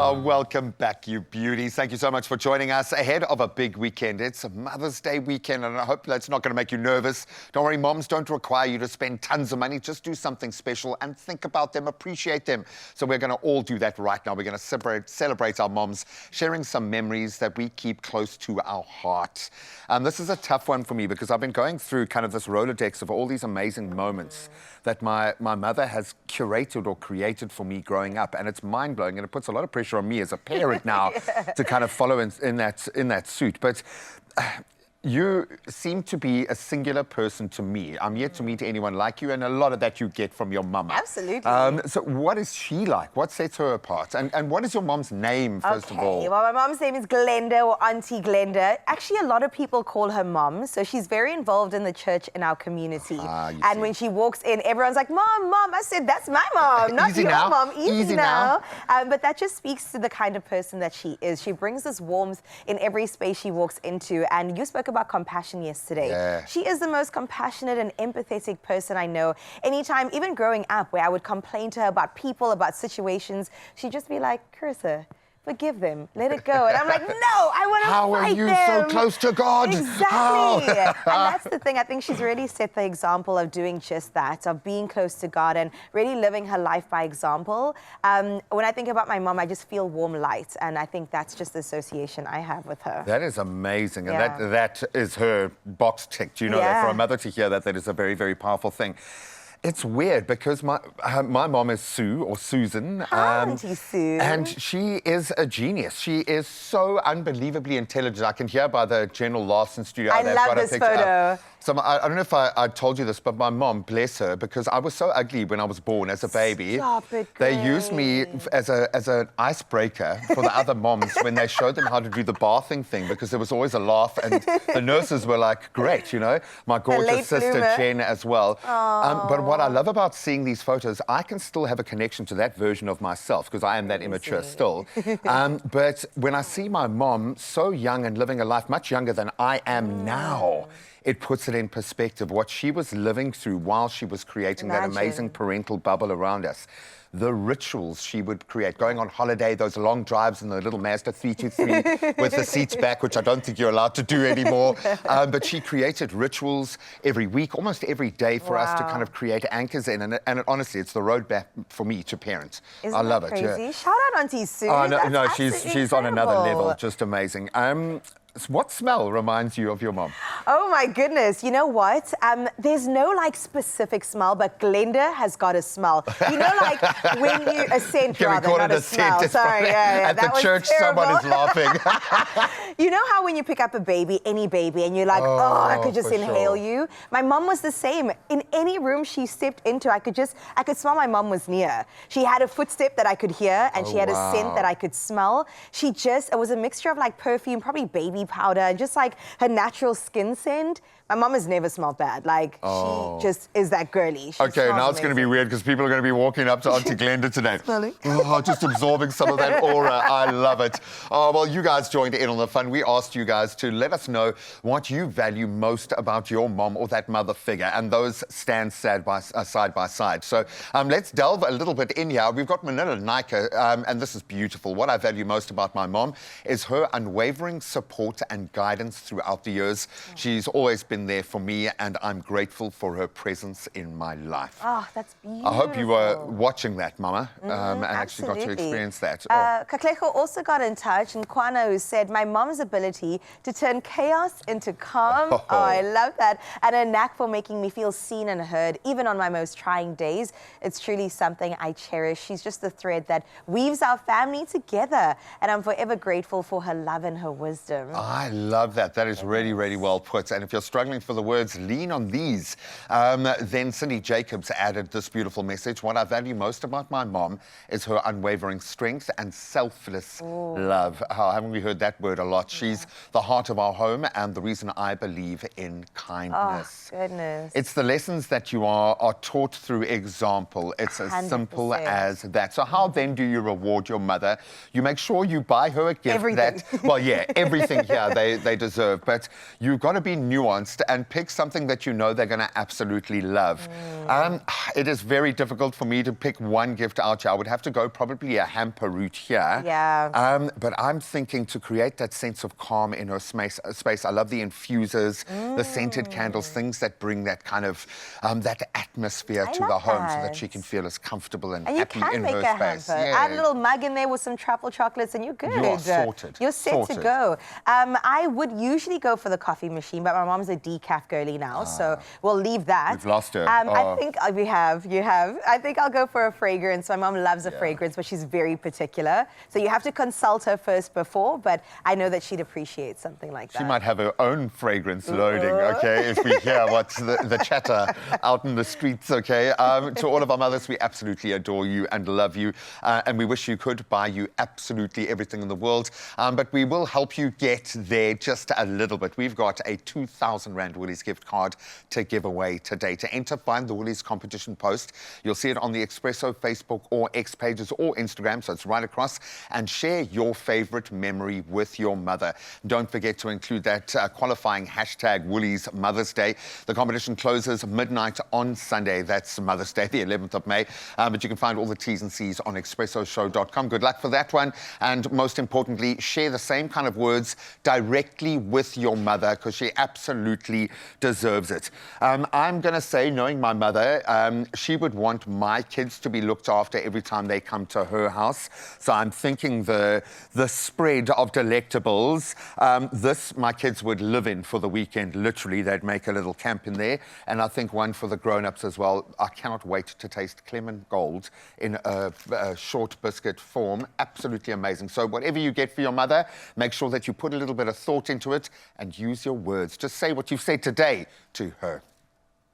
Oh, welcome back, you beauties. Thank you so much for joining us ahead of a big weekend. It's a Mother's Day weekend, and I hope that's not going to make you nervous. Don't worry, moms don't require you to spend tons of money. Just do something special and think about them, appreciate them. So we're going to all do that right now. We're going to celebrate our moms, sharing some memories that we keep close to our heart. This is a tough one for me because I've been going through kind of this Rolodex of all these amazing moments that my mother has curated or created for me growing up, and it's mind-blowing, and it puts a lot of pressure on me as a parent now to kind of follow in that suit. But you seem to be a singular person to me. I'm yet to meet anyone like you, and a lot of that you get from your mama. Absolutely. So what is she like? What sets her apart? And what is your mom's name, first of all? Well, my mom's name is Glenda, or Auntie Glenda. Actually, a lot of people call her Mom, so she's very involved in the church in our community. And when she walks in, everyone's like, Mom, Mom. I said, that's my mom, not your mom. Easy now. But that just speaks to the kind of person that she is. She brings this warmth in every space she walks into, and you spoke about compassion yesterday. Yeah. She is the most compassionate and empathetic person I know. Anytime, even growing up, where I would complain to her about people, about situations, she'd just be like, Carissa, forgive them, let it go. And I'm like, no, I want to fight them. How are you so close to God? Exactly. And that's the thing. I think she's really set the example of doing just that, of being close to God and really living her life by example. When I think about my mom, I just feel warm light. And I think that's just the association I have with her. That is amazing. And that is her box ticked. You know, that for a mother to hear that, that is a very, very powerful thing. It's weird because my mom is Sue, or Susan. Auntie Sue. And she is a genius. She is so unbelievably intelligent. I can hear by the General Larson studio. I love this photo. So I don't know if I told you this, but my mom, bless her, because I was so ugly when I was born as a baby. Stop it, they used me as an icebreaker for the other moms when they showed them how to do the bathing thing, because there was always a laugh, and the nurses were like, great, you know. My gorgeous sister, Jen, as well. But what I love about seeing these photos, I can still have a connection to that version of myself, because I am that immature still. But when I see my mom so young and living a life much younger than I am now, it puts it in perspective, what she was living through while she was creating that amazing parental bubble around us. The rituals she would create, going on holiday, those long drives in the little Mazda 323 with the seats back, which I don't think you're allowed to do anymore. But she created rituals every week, almost every day, for us to kind of create anchors in. And honestly, it's the road back for me to parent. I love it. Yeah. Shout out Auntie Sue. Oh, no, she's on another level. Just amazing. What smell reminds you of your mom? Oh my goodness, you know what? There's no like specific smell, but Glenda has got a smell. You know, like when you, a scent rather, not a smell. Sorry, At the church, someone is laughing. You know how when you pick up a baby, any baby, and you're like, oh I could just inhale you? My mom was the same. In any room she stepped into, I could smell my mom was near. She had a footstep that I could hear, and she had a scent that I could smell. It was a mixture of like perfume, probably baby powder, and just like her natural skin scent. My mom has never smelled bad. Like, she just is that girly. Okay, now it's going to be weird because people are going to be walking up to Auntie Glenda today. Smelling. Just absorbing some of that aura. I love it. Well, you guys joined in on the fun. We asked you guys to let us know what you value most about your mom or that mother figure, and those stand side by side. So let's delve a little bit in here. We've got Manila Nika, and this is beautiful. What I value most about my mom is her unwavering support and guidance throughout the years. She's always been there for me, and I'm grateful for her presence in my life. Oh, that's beautiful. I hope you were watching that, Mama, and actually got to experience that. Kakleko also got in touch, and Kwana, who said, my mom's ability to turn chaos into calm. Oh, I love that. And a knack for making me feel seen and heard, even on my most trying days. It's truly something I cherish. She's just the thread that weaves our family together, and I'm forever grateful for her love and her wisdom. I love that. That is really, really well put. And if you're struggling for the words, lean on these. Then Cindy Jacobs added this beautiful message. What I value most about my mom is her unwavering strength and selfless love. Oh, haven't we heard that word a lot? She's the heart of our home and the reason I believe in kindness. Oh, goodness. It's the lessons that you are taught through example. It's as 100%. Simple as that. So how then do you reward your mother? You make sure you buy her a gift everything. Well, yeah, everything here they deserve. But you've got to be nuanced honest and pick something that you know they're going to absolutely love. It is very difficult for me to pick one gift out here. I would have to go probably a hamper route here. Yeah. But I'm thinking to create that sense of calm in her space. I love the infusers, the scented candles, things that bring that kind of that atmosphere to the home so that she can feel as comfortable and happy in her space. Yeah. Add a little mug in there with some truffle chocolates and you're good. You are sorted. You're set to go. I would usually go for the coffee machine, but my mom's a decaf girly now, so we'll leave that. We've lost her. I think we have. You have. I think I'll go for a fragrance. My mom loves a fragrance, but she's very particular. So you have to consult her first before, but I know that she'd appreciate something like that. She might have her own fragrance loading, okay, if we hear what's the chatter out in the streets, okay? To all of our mothers, we absolutely adore you and love you, and we wish you could buy you absolutely everything in the world, but we will help you get there just a little bit. We've got a 2,000 Rand Woolies gift card to give away today. To enter, find the Woolies competition post. You'll see it on the Expresso Facebook or X pages or Instagram, so it's right across, and share your favorite memory with your mother. Don't forget to include that qualifying hashtag Woolies Mother's Day. The competition closes midnight on Sunday. That's Mother's Day, the 11th of May. But you can find all the T's and C's on expressoshow.com. Good luck for that one. And most importantly, share the same kind of words directly with your mother because she absolutely deserves it. I'm going to say, knowing my mother, she would want my kids to be looked after every time they come to her house. So I'm thinking the spread of delectables, this my kids would live in for the weekend. Literally, they'd make a little camp in there. And I think one for the grown-ups as well. I cannot wait to taste Clement Gold in a short biscuit form. Absolutely amazing. So whatever you get for your mother, make sure that you put a little bit of thought into it and use your words. Just say what you've said today to her.